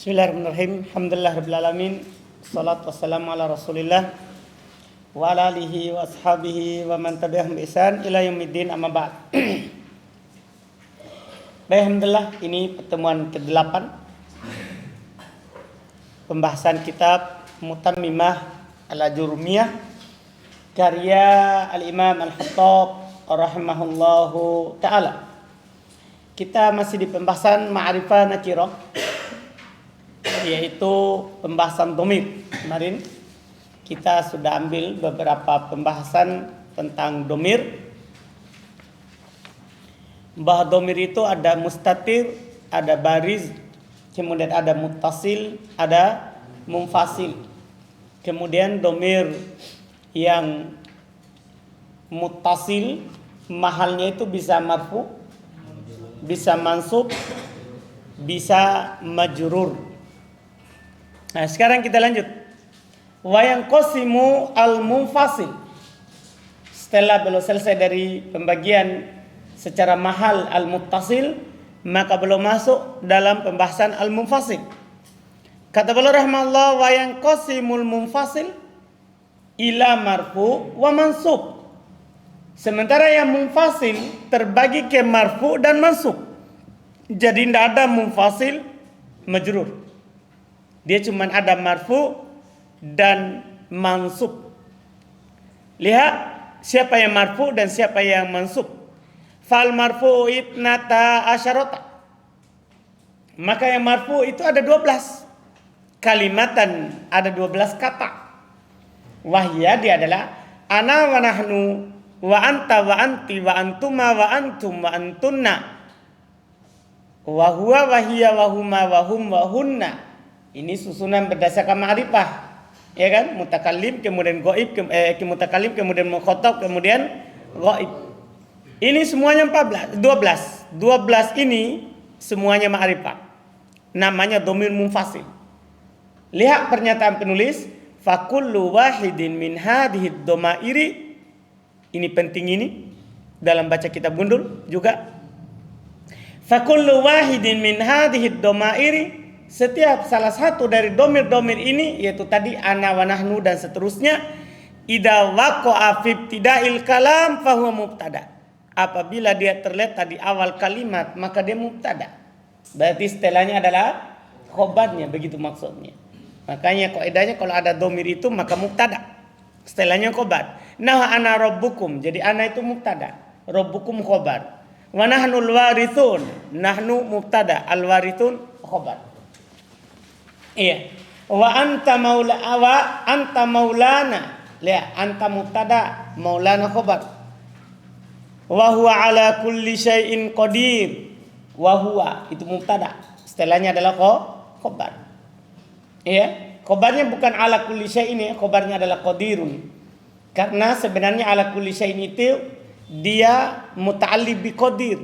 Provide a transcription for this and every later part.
Bismillahirrahmanirrahim. Alhamdulillahirabbil alamin. Shalatu wassalamu ala Rasulillah wa ala alihi wa ashabihi wa man tabi'ahum bi ihsan ila yaumiddin, amma ba'd. Baik, alhamdulillah, ini pertemuan ke-8 pembahasan kitab Mutammimah al-Ajurumiyah karya Al-Imam Al-Khattab rahimahullahu taala. Kita masih di pembahasan ma'rifah nakirah, yaitu pembahasan dhamir. Kemarin kita sudah ambil beberapa pembahasan tentang dhamir. Bahwa dhamir itu ada mustatir, ada bariz, kemudian ada muttasil, ada munfasil. Kemudian dhamir yang muttasil mahalnya itu bisa marfu, bisa mansub, bisa majrur. Nah, sekarang kita lanjut. Wa yanqasimu al-munfasil. Setelah beliau selesai dari pembagian secara mahal al-muttasil, maka beliau masuk dalam pembahasan al-munfasil. Kata beliau rahimahullah, wa yanqasimul munfasil ila marfu wa mansub. Sementara yang munfasil terbagi ke marfu dan mansub. Jadi tidak ada munfasil majrur. Dia cuma ada marfu dan mansub. Lihat siapa yang marfu dan siapa yang mansub. Fal marfu itnata asyarata. Maka yang marfu itu ada 12 kalimatan, ada 12 kata. Wahya dia adalah ana wa nahnu wa anta wa anti wa antuma wa antum wa antunna wa huwa wa hiya wa huma wa hum wa hunna. Ini susunan berdasarkan ma'rifah, ya kan? Mutakallim kemudian ghaib, mutakallim kemudian mukhatab kemudian ghaib. Ini semuanya 12. 12 ini semuanya ma'rifah. Namanya dhamir munfasil. Lihat pernyataan penulis, fa kullu wahidin min hadhihi dhamairi. Ini penting ini dalam baca kitab gundul juga. Fa kullu wahidin min hadhihi dhamairi, setiap salah satu dari domir-domir ini, yaitu tadi ana wa nahnu dan seterusnya, idza waqa'a fi ibtida'il kalam fa huwa mubtada. Apabila dia terletak di awal kalimat, maka dia mubtada. Berarti setelahnya adalah khobarnya, begitu maksudnya. Makanya kaidahnya kalau ada domir itu maka mubtada. Setelahnya khobar. Nah, ana rabbukum. Jadi ana itu mubtada, rabbukum khobar. Wa nahnul warithun. Nahnu mubtada, al warithun khobar. Iya. Wa anta maulana. Lihat, anta mubtada, maulana khobar. Wa huwa ala kulli syai'in qadir. Wa huwa itu mubtada. Setelahnya adalah khobar. Iya. Khobarnya bukan ala kulli syai'in, ya. Khobarnya adalah qadirun. Karena sebenarnya ala kulli syai'in itu dia muta'alliq bi qadir.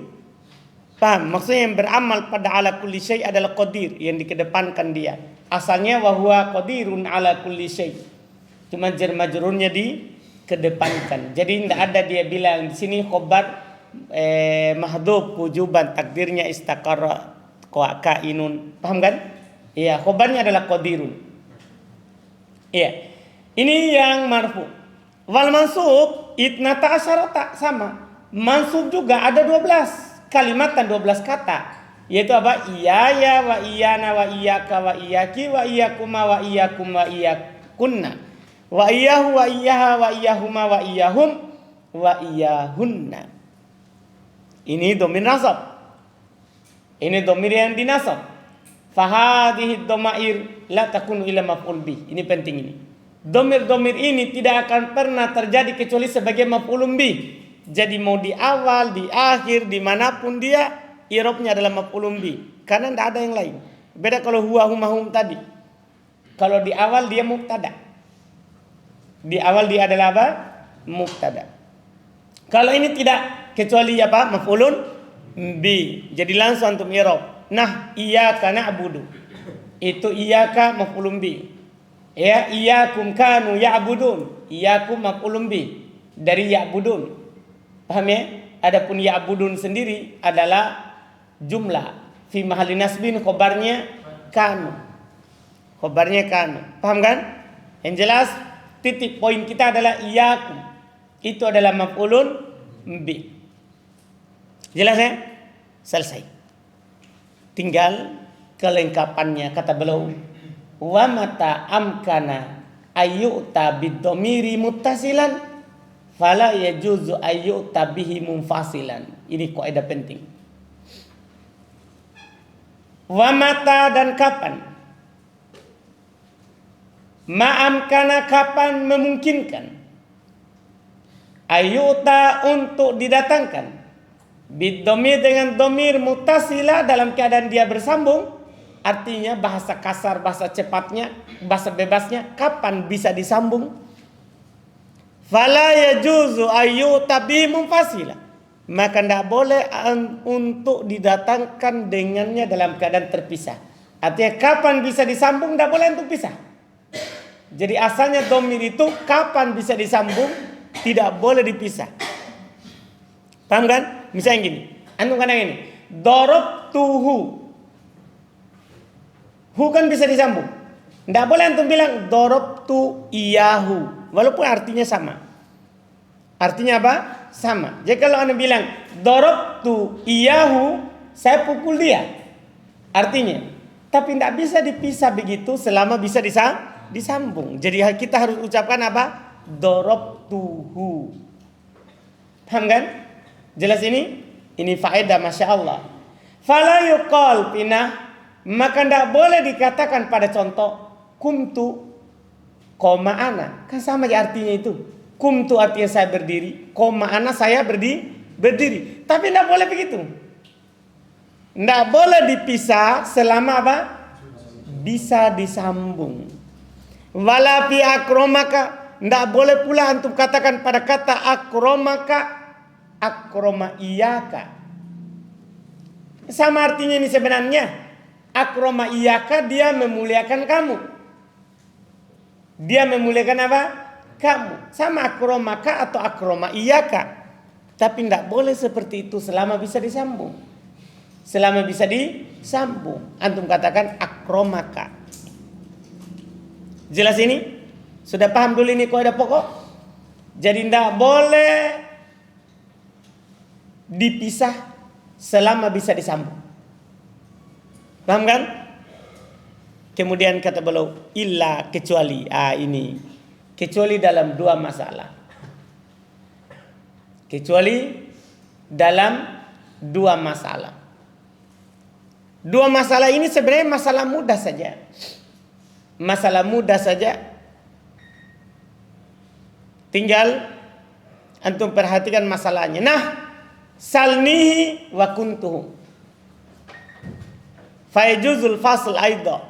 Paham? Maksudnya yang beramal pada ala kulli syai' adalah qadir, yang dikedepankan dia. Asalnya wa huwa qadirun ala kulli syai'. Cuma jar majrurnya dikedepankan. Jadi tidak ada dia bilang di sini khobar mahdhuf wujuban, takdirnya istaqarra kainun. Paham kan? Iya, khobarnya adalah qadirun. Iya. Ini yang marfu. Wal mansub itnata asyarata, sama. Mansub juga ada 12 kalimat dan 12 kata, yaitu apa? Iyaya wa iyana wa iyaka wa iyaki wa iyakuma wa iyakum wa iyakunna wa iyahu wa iyaha wa iyahuma wa iyahum wa iyahunna. Ini dhamir nasab. Ini dhamir yang dinasab. Fahadhihi dhamair la takunu illa maf'ul bih. Ini penting ini. Dhamir-dhamir ini tidak akan pernah terjadi kecuali sebagai maf'ulun bih. Jadi mau di awal, di akhir, dimanapun dia, i'rabnya adalah maf'ulun bih. Karena tidak ada yang lain. Beda kalau huwa huma hum tadi. Kalau di awal dia mubtada. Di awal dia adalah apa? Mubtada. Kalau ini tidak, kecuali apa? Maf'ulun bih. Jadi langsung antum i'rab. Nah, iyyaka na'budu. Itu iyyaka maf'ulun bih. Ya, iyyakum kanu ya'budun. Iyyakum maf'ulun bih dari ya'budun. Paham ya? Adapun ya'budun sendiri adalah jumlah fi mahalli nasbin, khobarnya kanu. Khobarnya kanu. Paham kan? Yang jelas titik poin kita adalah iyyakum. Itu adalah maf'ulun bi. Jelas ya? Selesai. Tinggal kelengkapannya kata beliau. Wa mata amkana ayyuta bid-dhamiri muttasilan fala yajuzu ayyuta bihi munfasilan. Ini kaidah penting. Wa mata dan kapan? Ma'amkana kapan memungkinkan? Ayyuta untuk didatangkan. Bid-dhamir dengan dhamir muttasila dalam keadaan dia bersambung. Artinya bahasa kasar, bahasa cepatnya, bahasa bebasnya, kapan bisa disambung? Fala yajuzu ayyuta bihi munfasila. Maka tidak boleh untuk didatangkan dengannya dalam keadaan terpisah. Artinya kapan bisa disambung, tidak boleh untuk pisah. Jadi asalnya dhamir itu kapan bisa disambung, tidak boleh dipisah. Paham kan? Misalnya gini, antum kadang ini, darabtuhu. Hu kan bisa disambung. Tidak boleh antum bilang darabtu iyahu, walaupun artinya sama. Artinya apa? Sama. Jadi kalau anda bilang darabtu iyahu, saya pukul dia. Artinya, tapi tidak bisa dipisah begitu selama bisa disambung. Jadi kita harus ucapkan apa? Darabtuhu. Paham kan? Jelas ini? Ini faedah Masya Allah. Fala yuqal pinah. Maka tidak boleh dikatakan pada contoh kumtu koma ana. Kan sama ya artinya itu. Kumtu artinya saya berdiri, koma ana saya berdiri. Tapi tidak boleh begitu. Tidak boleh dipisah selama apa? Bisa disambung. Wala fi akromaka. Tidak boleh pula antum katakan pada kata akromaka akroma iyaka. Sama artinya ini sebenarnya. Akroma iyaka dia memuliakan kamu. Dia memuliakan apa? Kamu. Sama akromaka atau akroma iyaka. Tapi tidak boleh seperti itu selama bisa disambung. Selama bisa disambung. Antum katakan akromaka. Jelas ini? Sudah paham dulu ini kaidah pokok? Jadi tidak boleh dipisah selama bisa disambung. Paham kan? Kemudian kata beliau illa kecuali ini kecuali dalam dua masalah. Kecuali dalam dua masalah. Dua masalah ini sebenarnya masalah mudah saja. Masalah mudah saja. Tinggal antum perhatikan masalahnya. Nah, salnihi wa kuntuhu. Fayajuzul fasl aidha.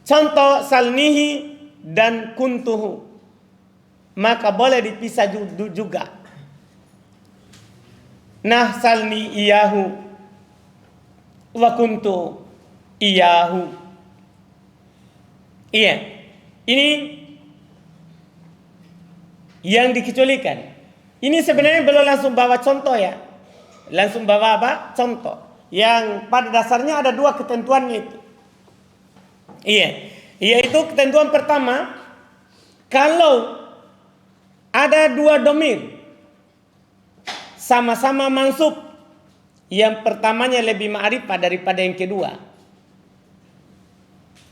Contoh salnihi dan kuntuhu. Maka boleh dipisah juga. Nah salni iyahu wa kuntu iyahu. Iya. Ini yang dikecualikan. Ini sebenarnya belum langsung bawa contoh ya. Langsung bawa apa? Contoh. Yang pada dasarnya ada dua ketentuannya itu. Iya. Yaitu ketentuan pertama. Kalau ada dua dhamir sama-sama mansub, yang pertamanya lebih ma'rifah daripada yang kedua.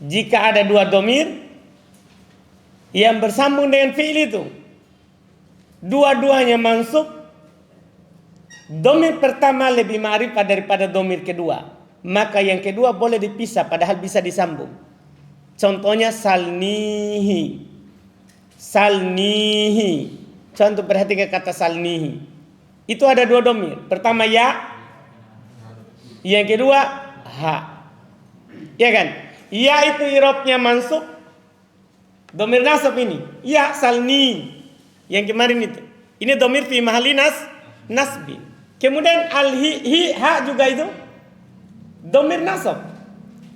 Jika ada dua dhamir yang bersambung dengan fi'il itu, dua-duanya mansub, dhamir pertama lebih ma'rifah daripada dhamir kedua, maka yang kedua boleh dipisah padahal bisa disambung. Contohnya salnihi. Salnihi. Contoh perhatikan kata salnihi. Itu ada dua dhamir. Pertama ya. Yang kedua ha. Ya kan? Ya itu i'rabnya mansub. Dhamir nasab ini. Ya salni. Yang kemarin itu. Ini dhamir fi mahalli nasbi. Kemudian al-hi ha juga itu dhamir nasab.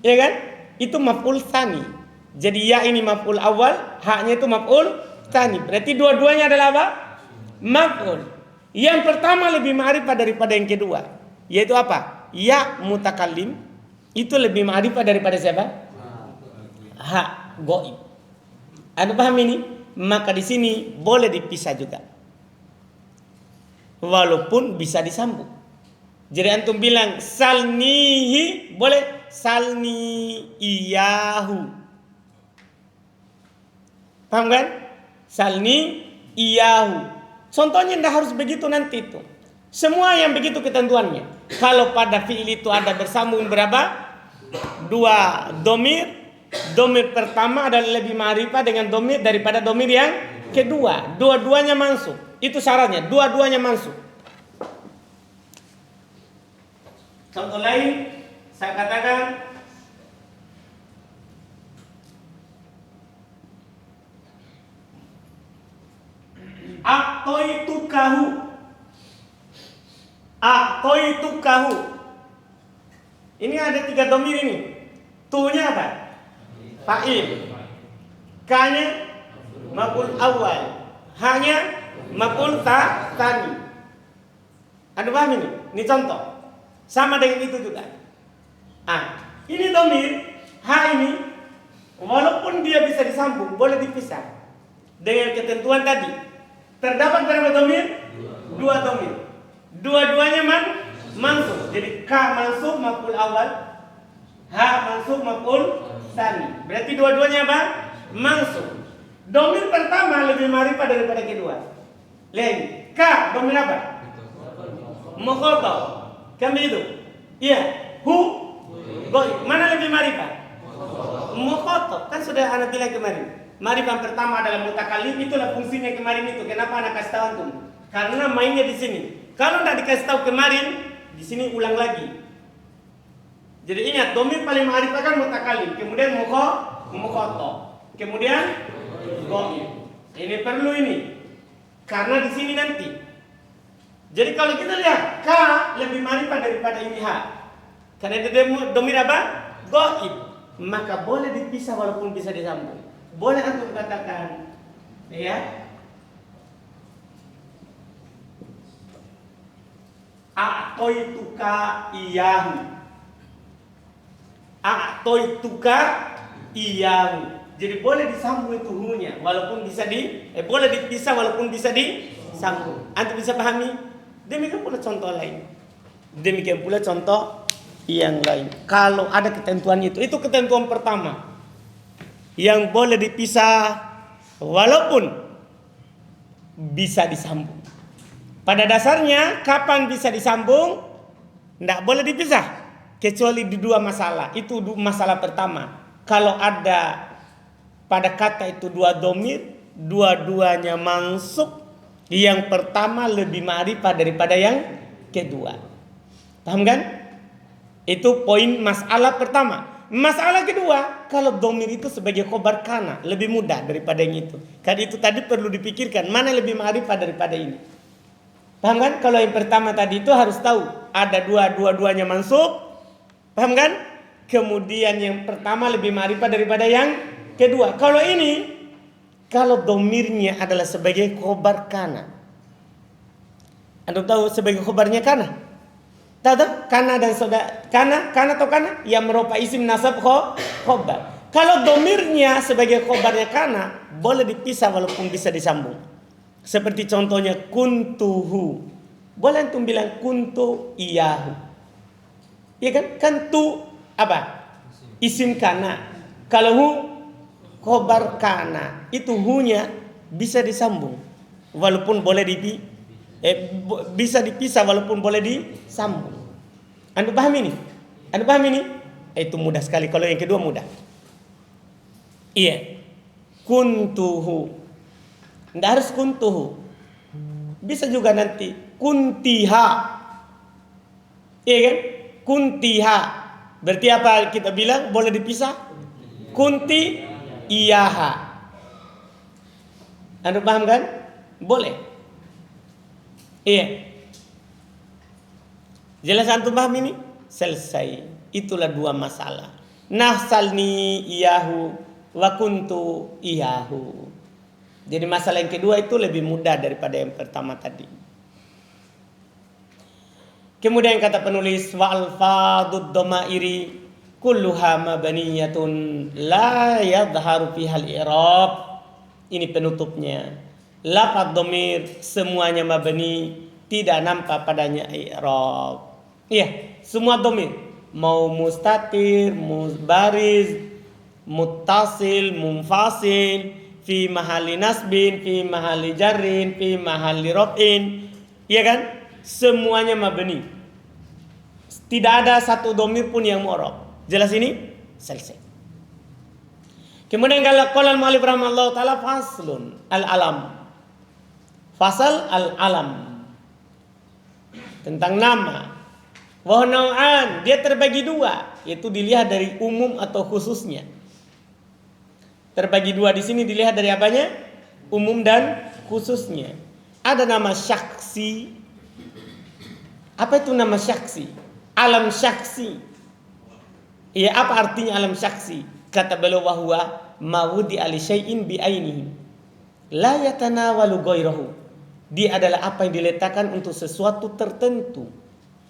Ya kan? Itu maf'ul tsani. Jadi ya ini maf'ul awal, ha-nya itu maf'ul tsani. Berarti dua-duanya adalah apa? Maf'ul. Yang pertama lebih ma'rifah daripada yang kedua. Yaitu apa? Ya mutakallim itu lebih ma'rifah daripada siapa? hak goib. Anda paham ini? Maka di sini boleh dipisah juga. Walaupun bisa disambung. Jadi antum bilang salnihi, boleh salni iyahu. Paham kan? Salni iyahu. Contohnya tidak harus begitu nanti itu. Semua yang begitu ketentuannya. Kalau pada fi'il itu ada bersambung berapa? 2 domir. Domir pertama adalah lebih ma'rifah dengan domir daripada domir yang kedua. Dua-duanya mansub. Itu syaratnya. Dua-duanya mansub. Contoh lain, saya katakan a'toitukahu. A'toitukahu. Ini ada 3 domir ini. Tu-nya apa? Fa'il. Ka-nya maf'ul awal. Ha-nya maf'ul tsani. Anda paham ini? Ini contoh. Sama dengan itu juga. Ini domir. Ha ini walaupun dia bisa disambung, boleh dipisah. Dengan ketentuan tadi. Terdapat berapa domir? 2 domir. Dua-duanya mansub. Jadi ka mansub maf'ul awal, ha mansub maf'ul tsani. Berarti dua-duanya apa? Mansub. Domir pertama lebih ma'rifah daripada kedua. Lain. Ka domir apa? Mukhatab. Kan begitu? Iya. Hu goib. Mana lebih ma'rifah? Mukhatab. Kan sudah anak bilang kemarin. Ma'rifah pertama adalah mutakallim, itulah fungsinya kemarin itu. Kenapa anak kasih tahu antum? Karena mainnya di sini. Kalau tidak dikasih tahu kemarin, di sini ulang lagi. Jadi ingat, domir paling ma'rifah kan mutakallim, kemudian mukhatab, kemudian goib. Ini perlu ini. Karena di sini nanti. Jadi kalau kita lihat ka lebih ma'rifah daripada ini ha. Karena dia domir apa? Goib. Maka boleh dipisah walaupun bisa disambung. Boleh antum katakan ya. A'toituka iyahu. A'toituka iyahu. Jadi boleh disambung itu hu-nya walaupun bisa boleh dipisah walaupun bisa disambung. Antum bisa pahami? Demikian pula contoh lain. Demikian pula contoh yang lain. Kalau ada ketentuan itu ketentuan pertama. Yang boleh dipisah walaupun bisa disambung. Pada dasarnya kapan bisa disambung? Tidak boleh dipisah kecuali di 2 masalah. Itu masalah pertama. Kalau ada pada kata itu 2 domir, dua-duanya mansub, yang pertama lebih ma'rifah daripada yang kedua. Paham kan? Itu poin masalah pertama. Masalah kedua, kalau domir itu sebagai khobar kana lebih mudah daripada yang itu. Karena itu tadi perlu dipikirkan mana lebih ma'rifah daripada ini. Paham kan? Kalau yang pertama tadi itu harus tahu ada dua-duanya mansub. Paham kan? Kemudian yang pertama lebih ma'rifah daripada yang kedua. Kalau ini, kalau domirnya adalah sebagai khobar kana. Anda tahu sebagai khobarnya kana? Tahu kana dan saudara kana atau kana yang merupakan isim nasab khobar. Kalau domirnya sebagai khobarnya kana boleh dipisah walaupun bisa disambung. Seperti contohnya kuntuhu. Boleh antum bilang kuntu iyahu. Iya kan? Kan tu apa? Isim kana. Kalau hu khobar kana, itu hu-nya bisa disambung walaupun boleh bisa dipisah walaupun boleh disambung. Anda paham ini? Anda paham ini? Itu mudah sekali. Kalau yang kedua mudah. Iya. Kuntuhu. Tidak harus kuntuhu. Bisa juga nanti kuntiha. Iya kan? Kuntiha. Berarti apa kita bilang? Boleh dipisah? Kunti iyaha. Anda paham kan? Boleh. Iya. Jelas antum paham ini? Selesai. Itulah 2 masalah. Nahsalni iyahu wa kuntu iyahu. Jadi masalah yang kedua itu lebih mudah daripada yang pertama tadi. Kemudian kata penulis wa alfadud dhamairi kulluha mabaniyatun la yadharu fihal i'rab. Ini penutupnya. Lafaz dhamir semuanya mabani, tidak nampak padanya i'rab. Iya, semua dhamir, mau mustatir, baris, muttasil, munfasil, fi mahalli nasbin, fi mahalli jarrin, fi mahalli raf'in, iya kan? Semuanya mabani. Tidak ada satu dhamir pun yang mu'rab. Jelas ini? Selesai. Kemudian kalau qala al-mu'allif rahimahullah taala faslun al-alam. Fasal al-alam. Tentang nama. Wa nau'an, dia terbagi dua, yaitu dilihat dari umum atau khususnya. Terbagi dua di sini dilihat dari apanya? Umum dan khususnya. Ada nama syaksi. Apa itu nama syaksi? Alam syaksi. Ya, apa artinya alam syaksi? Kata beliau, wahwa mawudi ali syai'in bi ainihi la yatanawalu ghairahu. Dia adalah apa yang diletakkan untuk sesuatu tertentu,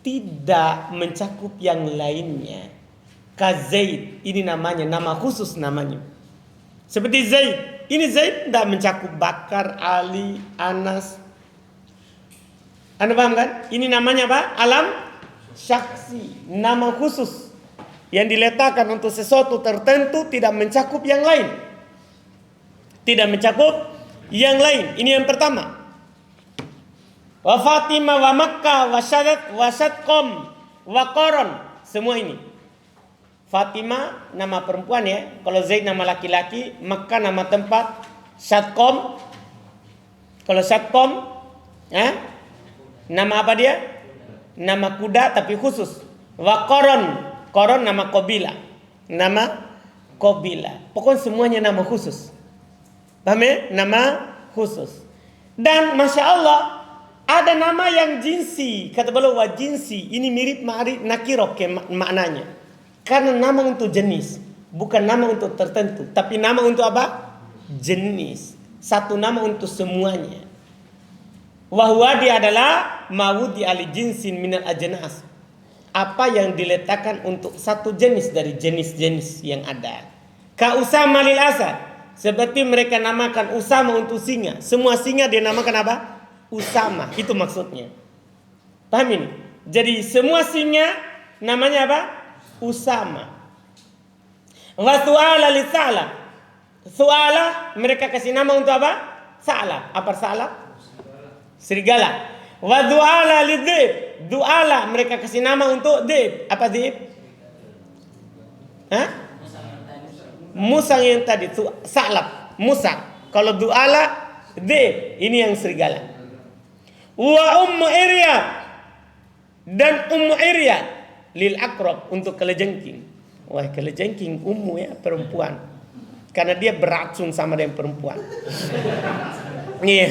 tidak mencakup yang lainnya. Kazaid, ini namanya nama khusus namanya. Seperti Zaid, ini Zaid tidak mencakup Bakar, Ali, Anas. Anda paham kan? Ini namanya apa? Alam syaksi, nama khusus yang diletakkan untuk sesuatu tertentu, tidak mencakup yang lain. Tidak mencakup yang lain. Ini yang pertama. Wa Fatimah wa Makkah wa Syadat wa Syadqom wa Qaron. Semua ini. Fatimah nama perempuan ya. Kalau Zaid nama laki-laki. Makkah nama tempat. Syadqom. Kalau Syadqom, nama apa dia? Nama kuda tapi khusus. Wa Qaron. Qaron nama qabilah. Nama qabilah. Pokoknya semuanya nama khusus. Paham ya? Nama khusus. Dan Masya Allah, ada nama yang jinsi. Kata beliau wa jinsi. Ini mirip ma'rif nakirah maknanya. Karena nama untuk jenis. Bukan nama untuk tertentu. Tapi nama untuk apa? Jenis. Satu nama untuk semuanya. Wahwa dia adalah mawudi ali jinsin minal ajnas. Apa yang diletakkan untuk satu jenis dari jenis-jenis yang ada. Ka Usama lil Asad. Seperti mereka namakan Usama untuk singa. Semua singa dia namakan apa? Usama. Itu maksudnya. Paham ini? Jadi semua singa namanya apa? Usama. Wa su'ala li Sa'la. Su'ala mereka kasih nama untuk apa? Sa'la. Apa Sa'la? Serigala. Wa du'ala li Dhib. Du'ala mereka kasih nama untuk Dhib. Apa Dhib? Musang yang tadi itu Sa'lab, musang. Kalau du'ala Dhib, ini yang serigala. Wa ummu Iryad. Dan ummu Iryad lil akrab untuk kelejengking. Wah, kelejengking ummu ya, perempuan. Karena dia beracun sama dengan perempuan. Iya.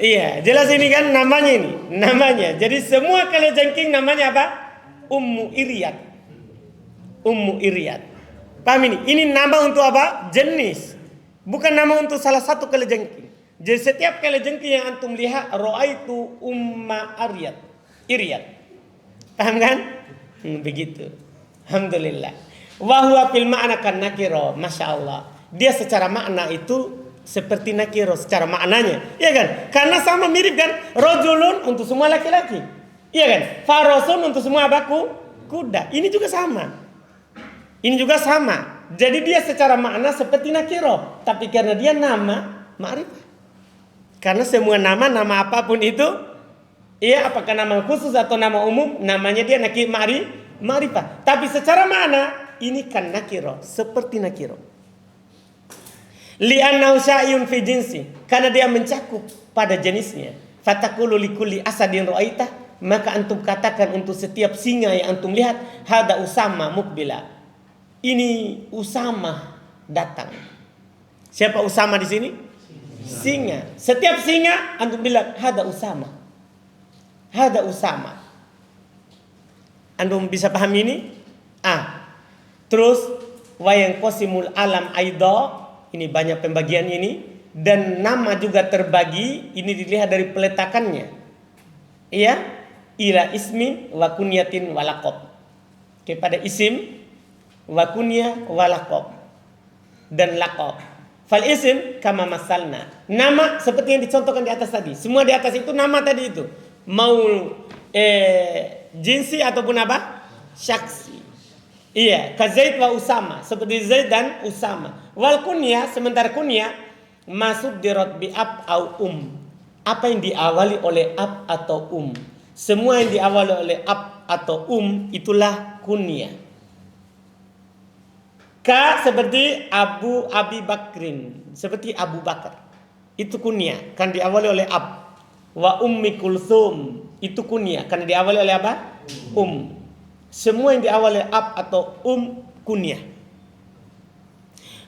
Iya, jelas ini kan namanya ini. Namanya. Jadi semua kalajengking namanya apa? Ummu Iryad. Ummu Iryad. Paham ini? Ini nama untuk apa? Jenis. Bukan nama untuk salah satu kalajengking. Jadi setiap kalajengking yang antum lihat, ra'aitu umma Iryad. Paham kan? Begitu. Alhamdulillah. Wa huwa fil ma'na kan nakira. Masya Allah. Dia secara makna itu seperti nakiro secara maknanya, iya kan? Karena sama mirip kan? Rojulun untuk semua laki-laki, iya kan? Farosun untuk semua abaku kuda. Ini juga sama. Ini juga sama. Jadi dia secara makna seperti nakiro, tapi karena dia nama ma'rifah. Karena semua nama apapun itu, iya apakah nama khusus atau nama umum, namanya dia ma'rifah. Tapi secara makna ini kan nakiro, seperti nakiro. Li'annahu sya'yun fi jinsi, karena dia mencakup pada jenisnya. Fataqulu likulli asadin ra'aitah, maka antum katakan untuk setiap singa yang antum lihat, hada Usama mukbila. Ini Usama datang. Siapa Usama di sini? Singa. Setiap singa antum bilang hada Usama. Hada Usama. Antum bisa paham ini? Terus wayang qasimul alam aidha. Ini banyak pembagian ini. Dan nama juga terbagi. Ini dilihat dari peletakannya. Iya. Ila ismin wa kunyatin wa laqab. Kepada isim wa kunya wa laqab dan laqab. Fal isim kama masalna. Nama seperti yang dicontohkan di atas tadi. Semua di atas itu nama tadi itu. Mau jinsi ataupun apa? Syaksi. Iya, ka Zaid wa Usama, seperti Zaid dan Usama. Wal kunya, sementara kunya masuk dirot bi ab au Apa yang diawali oleh ab atau Semua yang diawali oleh ab atau itulah kunya. Ka seperti Abi Bakrin, seperti Abu Bakar. Itu kunya, kan diawali oleh ab. Wa Ummi Kulsum, itu kunya, kan diawali oleh apa? Semua yang diawali ab atau kunyah.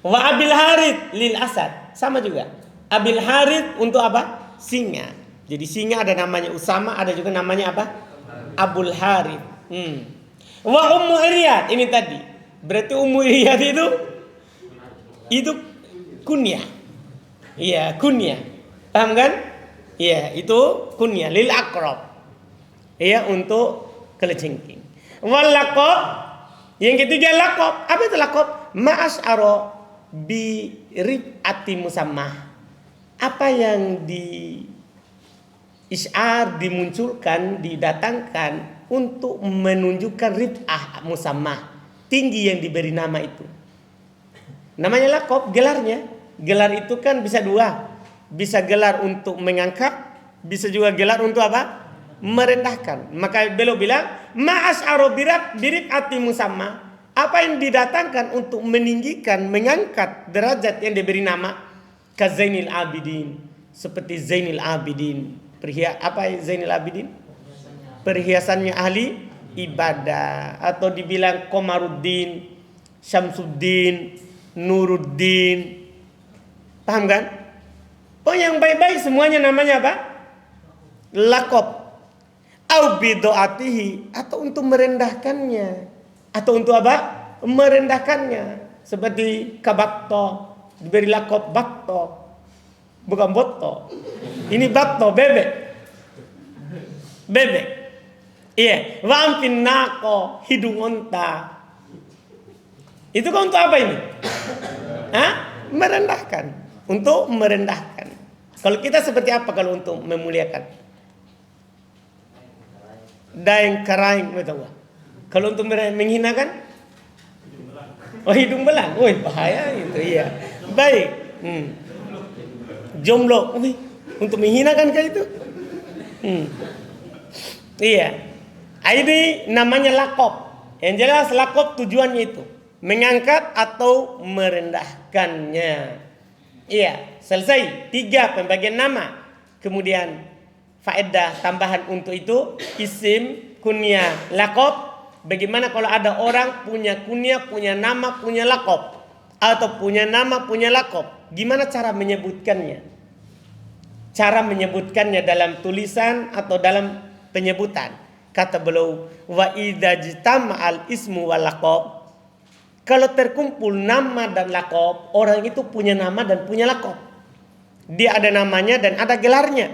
Wa Abil Harith lil Asad, sama juga. Abil Harith untuk apa? Singa. Jadi singa ada namanya Usama, ada juga namanya apa? Abul Harith. Wa Ummu Iryad, ini tadi. Berarti Ummu Iryad itu kunyah. Iya, kunyah. Paham kan? Iya, itu kunyah lil aqrab. Iya, untuk kelejengking. Wal laqab, yang ketiga laqab. Apa itu laqab? Ma'asyara bi rif'ati musammah. Apa yang dimunculkan, didatangkan untuk menunjukkan rif'ah musammah, tinggi yang diberi nama itu. Namanya laqab, gelarnya. Gelar itu kan bisa dua. Bisa gelar untuk mengangkat, bisa juga gelar untuk apa? Merendahkan. Maka beliau bilang ma'asyara birif'ati musamma, apa yang didatangkan untuk meninggikan, mengangkat derajat yang diberi nama, ka Zainil Abidin, seperti Zainil Abidin. Apa Zainil Abidin? Perhiasannya ahli ibadah, atau dibilang Komaruddin, Syamsuddin, Nuruddin. Paham kan? Oh, yang baik-baik semuanya namanya apa? Laqab. Au bidoatihi, atau untuk merendahkannya, atau untuk apa? Merendahkannya, seperti kabakto, diberi laqab bakto, bukan botto. Ini bakto, bebek. Iya, wa ampin naqo, hidung unta. Itu kan untuk apa ini? Merendahkan, untuk merendahkan. Kalau kita seperti apa kalau untuk memuliakan? Daeng karaing, betul. Kalau untuk menghinakan, hidung belang, bahaya itu, iya. Baik, jomblo, untuk menghinakan kayak itu, iya. Ini namanya laqab. Yang jelas laqab tujuannya itu mengangkat atau merendahkannya. Iya, selesai 3 pembagian nama. Kemudian faedah tambahan untuk itu, isim, kunyah, laqab. Bagaimana kalau ada orang punya kunyah, punya nama, punya laqab, atau punya nama, punya laqab? Gimana cara menyebutkannya? Cara menyebutkannya dalam tulisan atau dalam penyebutan. Kata beliau, wa idza jitama'al ismu wal laqab. Kalau terkumpul nama dan laqab, orang itu punya nama dan punya laqab. Dia ada namanya dan ada gelarnya.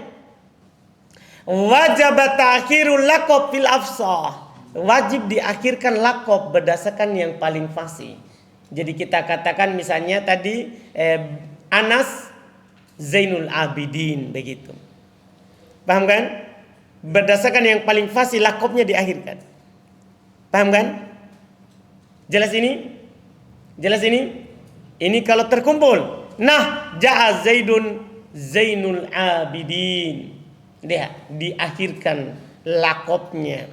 Wajib ta'khirul laqab fil afsah. Wajib diakhirkan laqab berdasarkan yang paling fasih. Jadi kita katakan misalnya tadi Anas Zainul Abidin, begitu. Paham kan? Berdasarkan yang paling fasih laqabnya diakhirkan. Paham kan? Jelas ini? Jelas ini? Ini kalau terkumpul. Nah, ja'a Zaidun Zainul Abidin. Dia diakhirkan laqabnya.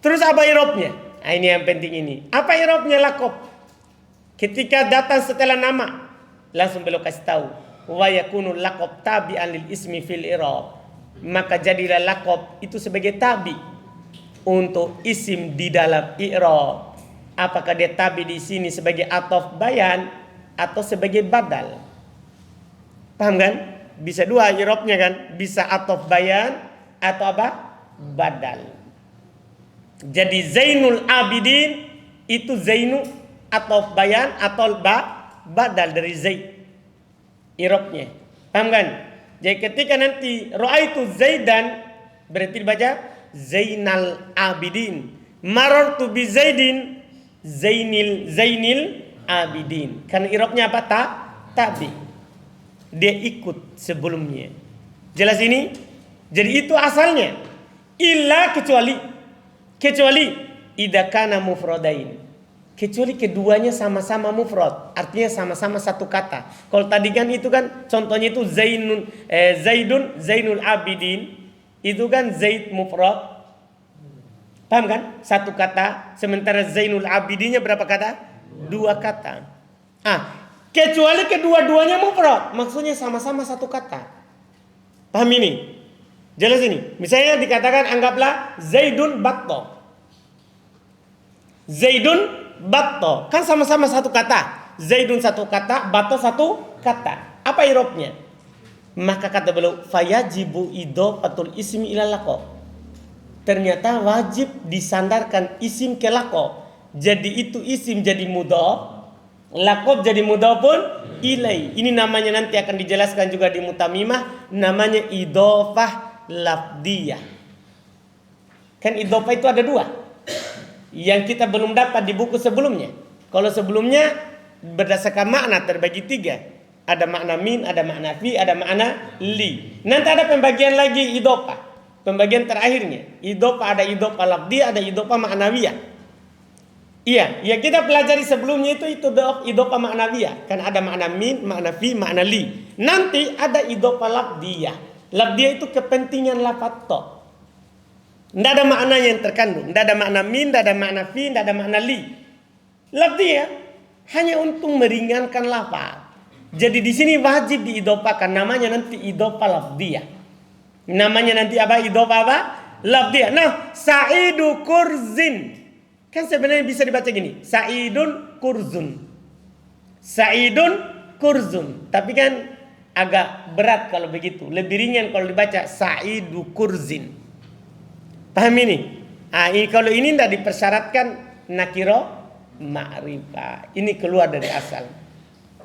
Terus apa i'rabnya? Nah, ini yang penting ini. Apa i'rabnya laqab? Ketika datang setelah nama, langsung beliau kasih tahu, wa yakunu laqab tabi'an lil ismi fil i'rab. Maka jadilah laqab itu sebagai tabi untuk isim di dalam i'rab. Apakah dia tabi di sini sebagai ataf bayan atau sebagai badal? Paham kan? Bisa dua i'rabnya kan? Bisa ataf bayan atau apa? Badal. Jadi Zainul Abidin itu Zainu ataf bayan atau badal dari Zaid. I'rabnya. Paham kan? Jadi ketika nanti ra'aitu Zaidan, berarti dibaca Zainal Abidin. Marartu bi Zaidin, Zainil Abidin. Karena i'rabnya apa? Tabi. Dia ikut sebelumnya. Jelas ini? Jadi itu asalnya. Illa kecuali idza kana mufradain. Kecuali keduanya sama-sama mufrad, artinya sama-sama satu kata. Kalau tadi kan itu kan contohnya itu Zainul Abidin, itu kan Zaid mufrad. Paham kan? Satu kata, sementara Zainul Abidinnya berapa kata? Dua kata. Kecuali kedua-duanya mufrad, maksudnya sama-sama satu kata. Paham ini? Jelas ini? Misalnya dikatakan anggaplah Zaidun Batto. Zaidun Batto, kan sama-sama satu kata. Zaidun satu kata, Batto satu kata. Apa i'rabnya? Maka kata beliau, fayajibu idhofatul ismi ila laqab. Ternyata wajib disandarkan isim ke laqab. Jadi itu isim jadi mudhaf, laqab jadi mudhafun ilai. Ini namanya nanti akan dijelaskan juga di mutamimah, namanya idhofah lafdiyah. Kan idhofah itu ada dua, yang kita belum dapat di buku sebelumnya. Kalau sebelumnya berdasarkan makna terbagi tiga. Ada makna min, ada makna fi, ada makna li. Nanti ada pembagian lagi idhofah. Pembagian terakhirnya. Idhofah ada idhofah lafdiyah, ada idhofah ma'nawiyah. Iya, yang kita pelajari sebelumnya itu idhofah ma'nawiyah. Kan ada makna min, makna fi, makna li. Nanti ada idhofah lafdiyah. Lafdiyah itu kepentingan lafadz tok. Tidak ada makna yang terkandung. Tidak ada makna min, tidak ada makna fi, tidak ada makna li. Lafdiyah hanya untuk meringankan lafaz. Jadi di sini wajib diidhofakan. Namanya nanti idhofah lafdiyah. Namanya nanti apa? Idhofah apa? Lafdiyah. Nah, Sa'idu kurzin. Kan sebenarnya bisa dibaca gini. Sa'idun kurzun. Sa'idun kurzun. Tapi kan agak berat kalau begitu. Lebih ringan kalau dibaca Sa'idu kurzin. Paham ini? Kalau ini tidak dipersyaratkan nakiro ma'rifah. Ini keluar dari asal.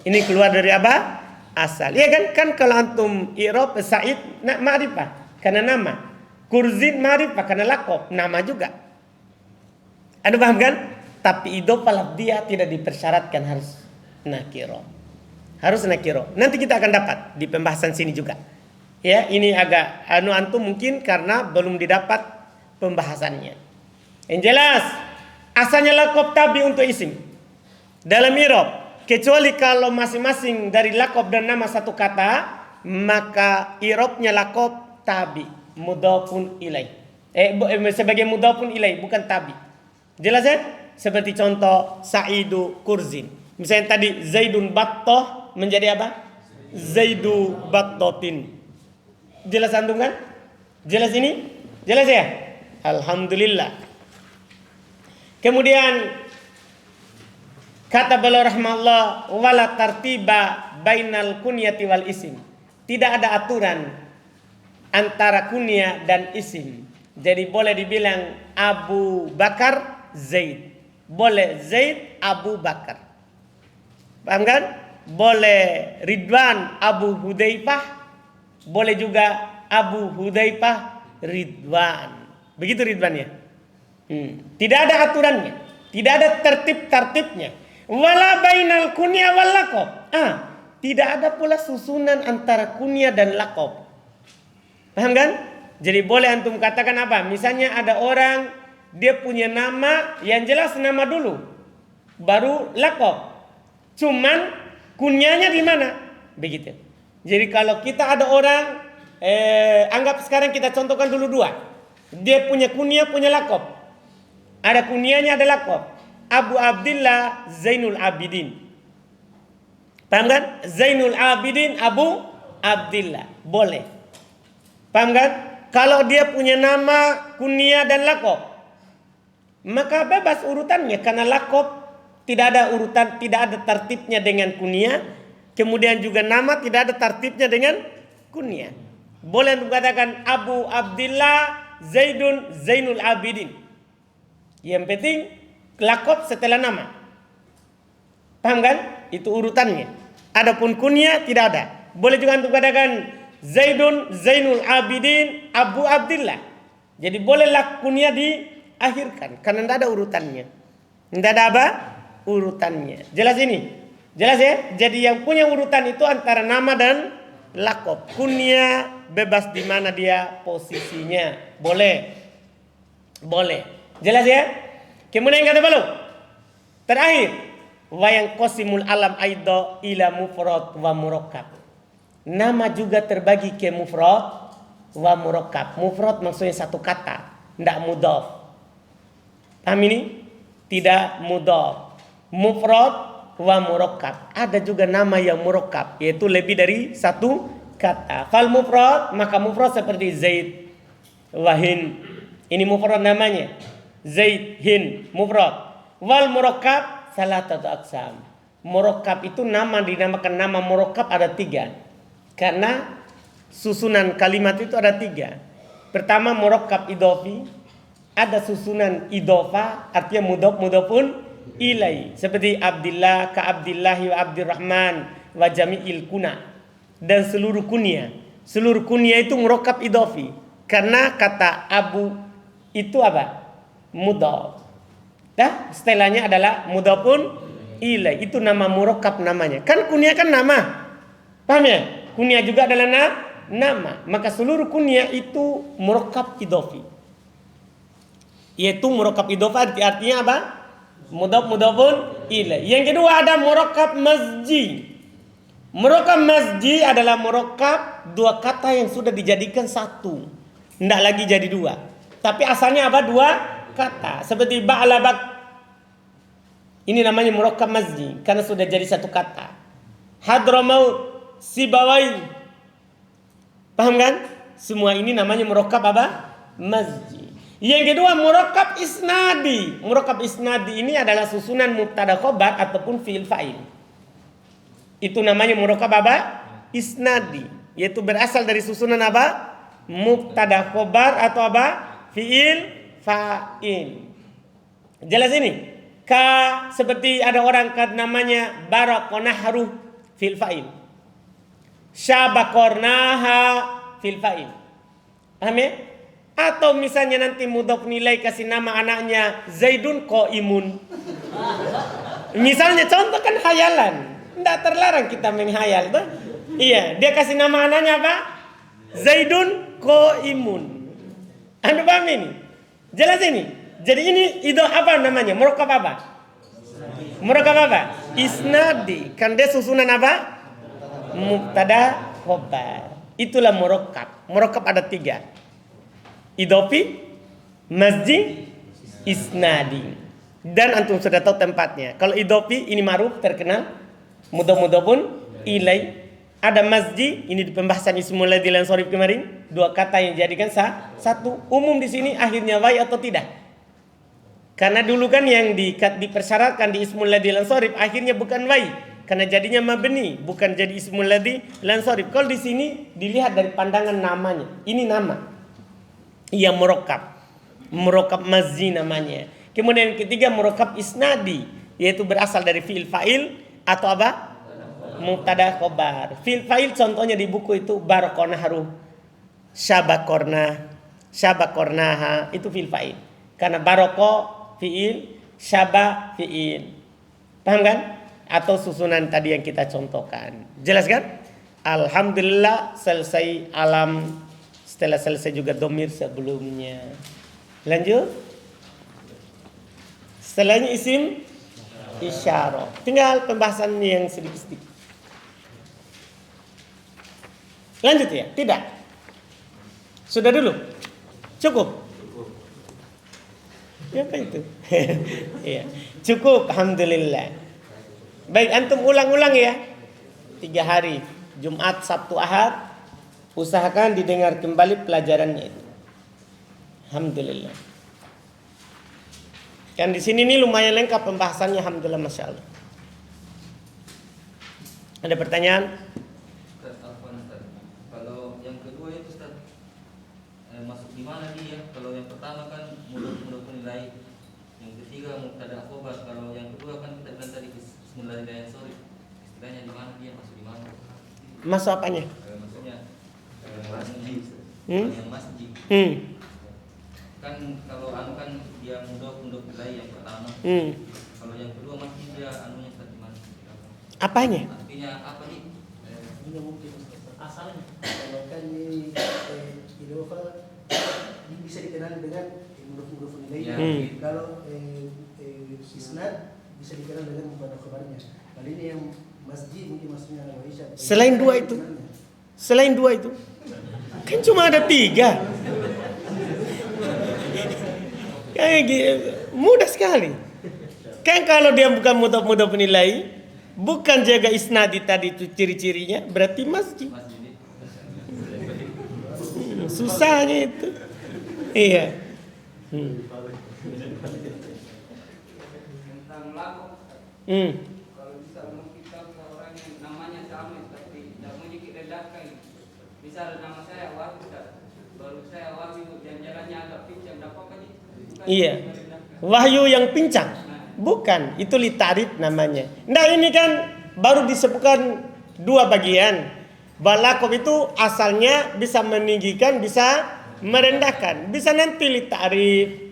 Ini keluar dari apa? Asal. Iya kan? Kan kalau antum i'rab Sa'id ma'rifah karena nama. Kurzin ma'rifah karena laqab, nama juga. Anda paham kan? Tapi idhofah lafdiyah tidak dipersyaratkan harus nakiro. Harus nakiro. Nanti kita akan dapat di pembahasan sini juga. Ya, ini agak antum mungkin karena belum didapat pembahasannya. Yang jelas asalnya laqab tabi untuk isim dalam i'rab, kecuali kalau masing-masing dari laqab dan nama satu kata, maka i'rabnya laqab tabi mudhafun ilai. Sebagai mudhafun ilai, bukan tabi. Jelas ya? Seperti contoh Sa'idu kurzin. Misalnya tadi Zaidun Battoh menjadi apa? Zaidu Battotin. Jelas antum kan? Jelas ini? Jelas ya? Alhamdulillah. Kemudian kata beliau rahmatullah, wala tartiba bainal kunyati wal isim. Tidak ada aturan antara kunyah dan isim. Jadi boleh dibilang Abu Bakar Zaid, boleh Zaid Abu Bakar. Paham kan? Boleh Ridwan Abu Hudzaifah, boleh juga Abu Hudzaifah Ridwan. Begitu Ridwannya. Tidak ada aturannya, tidak ada tertib-tertibnya. Wala bainal kunyah wal laqab. Tidak ada pula susunan antara kunyah dan laqab. Paham kan? Jadi boleh antum katakan apa? Misalnya ada orang dia punya nama yang jelas nama dulu, baru laqab. Cuman kunyahnya di mana? Begitu. Jadi kalau kita ada orang, anggap sekarang kita contohkan dulu dua. Dia punya kunyah, punya laqab. Ada kunyahnya, ada laqab. Abu Abdillah Zainul Abidin. Paham kan? Zainul Abidin Abu Abdillah. Boleh. Paham kan? Kalau dia punya nama, kunyah dan laqab, maka bebas urutannya. Karena laqab tidak ada urutan, tidak ada tertibnya dengan kunyah. Kemudian juga nama tidak ada tertibnya dengan kunyah. Boleh untuk katakan Abu Abdillah Zainul Abidin. Yang penting laqab setelah nama. Paham kan? Itu urutannya. Adapun kunyah tidak ada. Boleh juga untuk katakan Zainul Abidin Abu Abdillah. Jadi bolehlah kunyah diakhirkan karena tidak ada urutannya. Tidak ada apa? Urutannya. Jelas ini? Jelas ya? Jadi yang punya urutan itu antara nama dan lakob. Kunya bebas di mana dia posisinya. Boleh. Boleh. Jelas ya? Kemudian kata balu. Terakhir. Wayang qasimul alam aido ila mufrad wa murakkab. Nama juga terbagi ke mufrad wa murakkab. Mufrad maksudnya satu kata. Tidak mudhaf. Paham ini? Tidak mudhaf. Mufrad wa murakkab. Ada juga nama yang murakkab, yaitu lebih dari satu kata. Fal mufrad, maka mufrad seperti Zaid wa Hind. Ini mufrad namanya. Zaid, Hind, mufrad. Wal murakkab salatatu aqsam. Murakkab itu nama dinamakan nama murakkab ada 3. Karena susunan kalimat itu ada 3. Pertama murakkab idhofi. Ada susunan idhofa, artinya mudhafun ilai, seperti Abdillah, ka Abdillahi wa Abdurrahman wa jami'il kuna, dan seluruh kunya. Seluruh kunya itu murakkab idhofi. Karena kata Abu itu apa? Mudhaf. Dah, setelahnya adalah mudhafun ilai. Itu nama murakkab namanya. Kan kunya kan nama. Paham ya? Kunya juga adalah nama. Maka seluruh kunya itu murakkab idhofi. Yaitu murakkab idhofa artinya apa? Mudhafun ilai. Yang kedua ada murakkab mazji. Murakkab mazji adalah murakkab 2 kata yang sudah dijadikan satu. Tidak lagi jadi 2. Tapi asalnya apa? 2 kata. Seperti ba'labak. Ini namanya murakkab mazji karena sudah jadi satu kata. Hadramaut, Sibawai. Paham kan? Semua ini namanya murakkab apa? Mazji. Yang kedua murakkab isnadi. Murakkab isnadi ini adalah susunan mubtada khobar ataupun fi'il fa'il. Itu namanya murakkab apa? Isnadi. Yaitu berasal dari susunan apa? Mubtada khobar atau apa? Fi'il fa'il. Jelas ini? Seperti ada orang namanya barakonahru fi'il fa'il. Syabakornaha fi'il fa'il. Paham ya? Atau misalnya nanti mudhaf nilai kasih nama anaknya Zaidun Qaimun. Misalnya contoh kan hayalan. Tidak terlarang kita menghayal tuh. Iya, dia kasih nama anaknya apa? Zaidun Qaimun. Anda paham ini? Jelas ini? Jadi ini itu apa namanya? Murakkab apa? Murakkab apa? Isnadi. Kan dia susunan apa? Mubtada khobar. Itulah murakkab. Murakkab ada 3. Idhofi, mazji, isnadi. Dan antum sudah tahu tempatnya. Kalau idhofi ini ma'ruf terkenal, mudhafun ilai. Ada mazji, ini di pembahasan ismul ladzi lan sharif kemarin, 2 kata yang dijadikan satu. Umum di sini akhirnya wai atau tidak. Karena dulu kan yang dipersyaratkan di ismul ladzi lan sharif akhirnya bukan wai, karena jadinya mabni, bukan jadi ismul ladzi lan sharif. Kalau di sini dilihat dari pandangan namanya. Ini nama. Ia murakkab. Murakkab mazzi namanya. Kemudian yang ketiga murakkab isnadi, yaitu berasal dari fi'il fa'il atau apa? Mubtada khobar. Fi'il fa'il contohnya di buku itu barakonahru, syabakornaha, itu fi'il fa'il. Karena baroko fi'il, syaba fi'il. Paham kan? Atau susunan tadi yang kita contohkan. Jelas kan? Alhamdulillah selesai alam. Setelah selesai juga domir sebelumnya. Lanjut. Setelahnya isim isyarah. Tinggal pembahasan yang sedikit-sedikit. Lanjut ya? Tidak? Sudah dulu? Cukup? Ya apa itu? Iya. Cukup, alhamdulillah. Baik, antum ulang-ulang ya. 3 hari. Jumat, Sabtu, Ahad. Usahakan didengar kembali pelajarannya itu. Alhamdulillah. Kan di sini nih lumayan lengkap pembahasannya, alhamdulillah, masya Allah. Ada pertanyaan? Kalau yang kedua itu Ustaz, masuk di mana dia? Kalau yang pertama kan mudah nilai, yang ketiga mubtada khobar. Kalau yang kedua kan kita bilang tadi bismillahirrahmanirrahim. Istilahnya di mana dia? Masuk di mana? Masuk apanya? Maksudnya masjid. Yang masjid. Kan kalau kan dia mudah nilai yang pertama. anunya Ustaz gimana? Apanya? Artinya apa nih? Ini mungkin asalnya kalau kan ini Idova ini bisa dikenal dengan huruf-huruf nilai. Ya. Kalau isnad bisa dikenal dengan mubtada khabarnya. Kali ini yang masjid mungkin maksudnya Malaysia. Selain dua itu? Selain dua itu? Kan cuma ada 3. Kayak gitu. Mudah sekali. Kan kalau dia bukan mudhaf nilai, bukan jaga isnadi tadi itu ciri-cirinya, berarti masjid. Masjid ini. Susahnya itu. Iya. Tentang lagu, kalau bisa kita ke orang yang namanya sama tapi tidak mau direndahkan. Misal nama saya Wahyu, baru saya Wahyu dan jalannya agak pincang, tidak apa-apa nih. Bukan Iya. direndahkan. Wahyu yang pincang. Bukan, itu litarif namanya. Nah ini kan baru disebutkan 2 bagian. Balakob itu asalnya bisa meninggikan, bisa merendahkan. Bisa nanti litarif.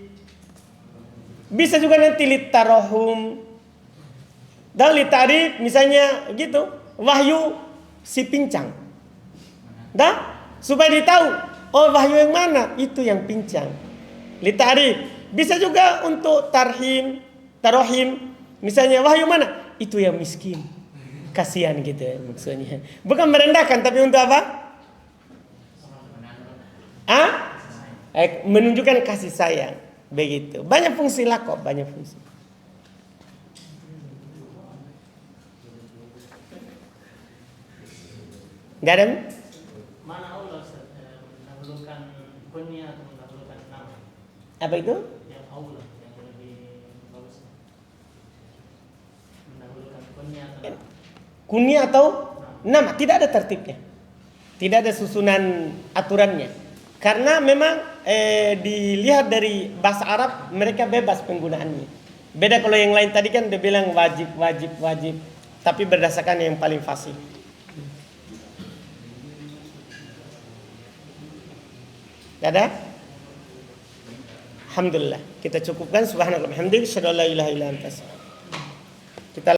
Bisa juga nanti litarohum. Dan litarif misalnya gitu. Wahyu si pincang. Dah? Supaya ditahu. Oh wahyu yang mana? Itu yang pincang. Litarif. Bisa juga untuk tarohim. Misalnya wahyu mana? Itu yang miskin. Kasihan gitu ya maksudnya. Bukan merendahkan tapi untuk apa? Menunjukkan kasih sayang. Begitu. Banyak fungsi lakob, banyak fungsi. Gak ada? Mana Allah mendahulukan kunyah atau mendahulukan nama? Apa itu? Yang Allah yang lebih bagus. Mendahulukan kunyah atau nama? Kunyah atau nama, tidak ada tertibnya. Tidak ada susunan aturannya. Karena memang dilihat dari bahasa Arab mereka bebas penggunaannya. Beda kalau yang lain tadi kan dia bilang wajib. Tapi berdasarkan yang paling fasih. Gak ada? Alhamdulillah. Kita cukupkan. Subhanallah. Alhamdulillah. Asyhadu an la ilaha illa anta.